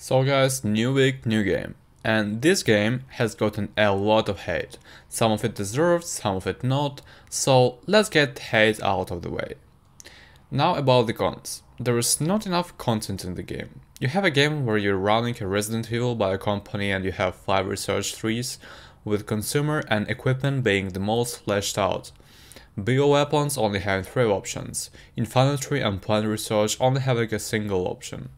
So guys, new week, new game. And this game has gotten a lot of hate. Some of it deserved, some of it not, so let's get hate out of the way. Now about the cons. There is not enough content in the game. You have a game where you're running a Resident Evil by a company and you have 5 research trees, with consumer and equipment being the most fleshed out. Bioweapons only having 3 options, infantry and plant research only having a single option.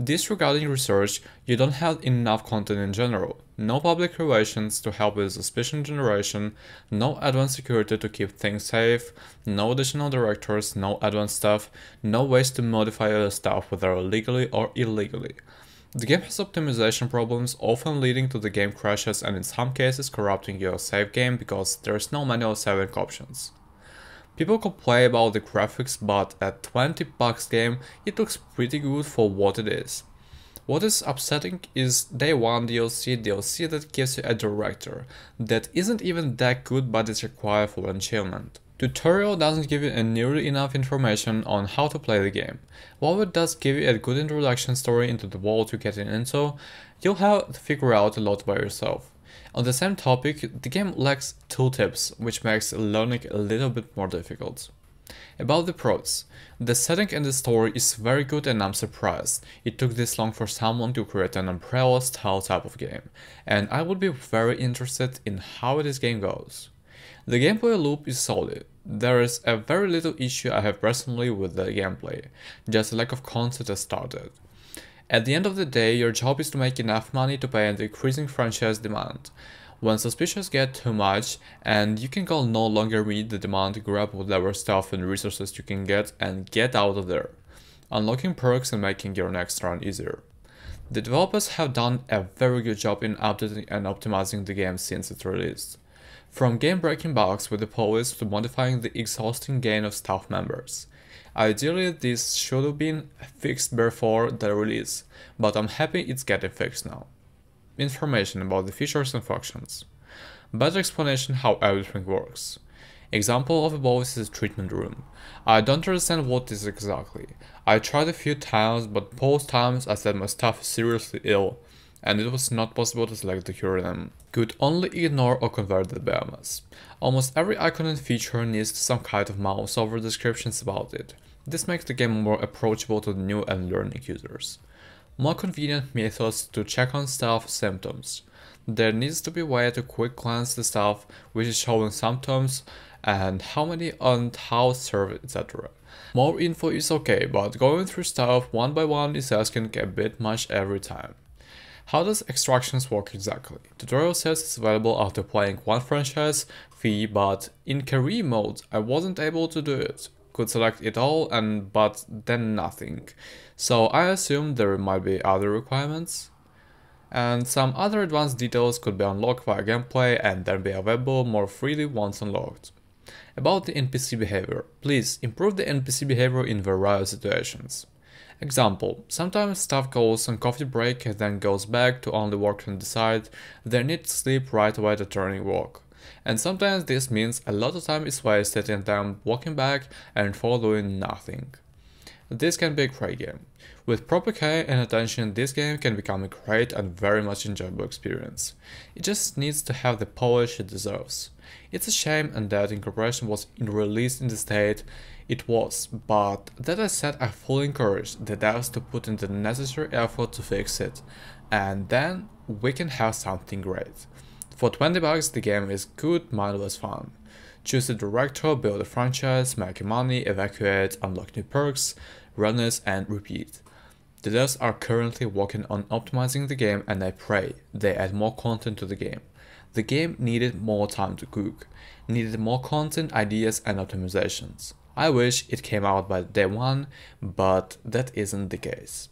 Disregarding research, you don't have enough content in general, no public relations to help with suspicion generation, no advanced security to keep things safe, no additional directors, no advanced stuff, no ways to modify your stuff whether legally or illegally. The game has optimization problems, often leading to the game crashes and in some cases corrupting your save game because there's no manual saving options. People complain about the graphics, but at $20 game, it looks pretty good for what it is. What is upsetting is Day 1 DLC that gives you a director, that isn't even that good but is required for achievement. Tutorial doesn't give you nearly enough information on how to play the game. While it does give you a good introduction story into the world you're getting into, you'll have to figure out a lot by yourself. On the same topic, the game lacks tooltips, which makes learning a little bit more difficult. About the pros, the setting and the story is very good and I'm surprised it took this long for someone to create an Umbrella style type of game, and I would be very interested in how this game goes. The gameplay loop is solid. There is a very little issue I have personally with the gameplay, just a lack of content as started. At the end of the day, your job is to make enough money to pay an increasing franchise demand. When suspicious get too much, and you can no longer meet the demand, grab whatever stuff and resources you can get and get out of there, unlocking perks and making your next run easier. The developers have done a very good job in updating and optimizing the game since it released. From game-breaking bugs with the police to modifying the exhausting gain of staff members. Ideally, this should have been fixed before the release, but I'm happy it's getting fixed now. Information about the features and functions. Better explanation how everything works. Example of above is the treatment room. I don't understand what this is exactly. I tried a few times, but both times I said my staff is seriously ill, and it was not possible to select the cure them. Could only ignore or convert the biomass. Almost every icon and feature needs some kind of mouse over descriptions about it. This makes the game more approachable to the new and learning users. More convenient methods to check on staff symptoms. There needs to be a way to quick glance the staff which is showing symptoms and how many and how served, etc. More info is okay, but going through stuff one by one is asking a bit much every time. How does extractions work exactly? Tutorial says it's available after playing one franchise fee, but in career mode I wasn't able to do it. Could select it all but then nothing. So I assume there might be other requirements. And some other advanced details could be unlocked via gameplay and then be available more freely once unlocked. About the NPC behavior, please improve the NPC behavior in various situations. Example, sometimes staff goes on coffee break and then goes back to only work and decide they need to sleep right away to turning work. And sometimes this means a lot of time is wasted in them walking back and for doing nothing. This can be a great game. With proper care and attention, this game can become a great and very much enjoyable experience. It just needs to have the polish it deserves. It's a shame and that Incorporation was released in the state it was, but that said, I fully encourage the devs to put in the necessary effort to fix it, and then we can have something great. For $20 the game is good, mindless fun. Choose a director, build a franchise, make money, evacuate, unlock new perks, run it and repeat. The devs are currently working on optimizing the game and I pray they add more content to the game. The game needed more time to cook, needed more content, ideas and optimizations. I wish it came out by day 1, but that isn't the case.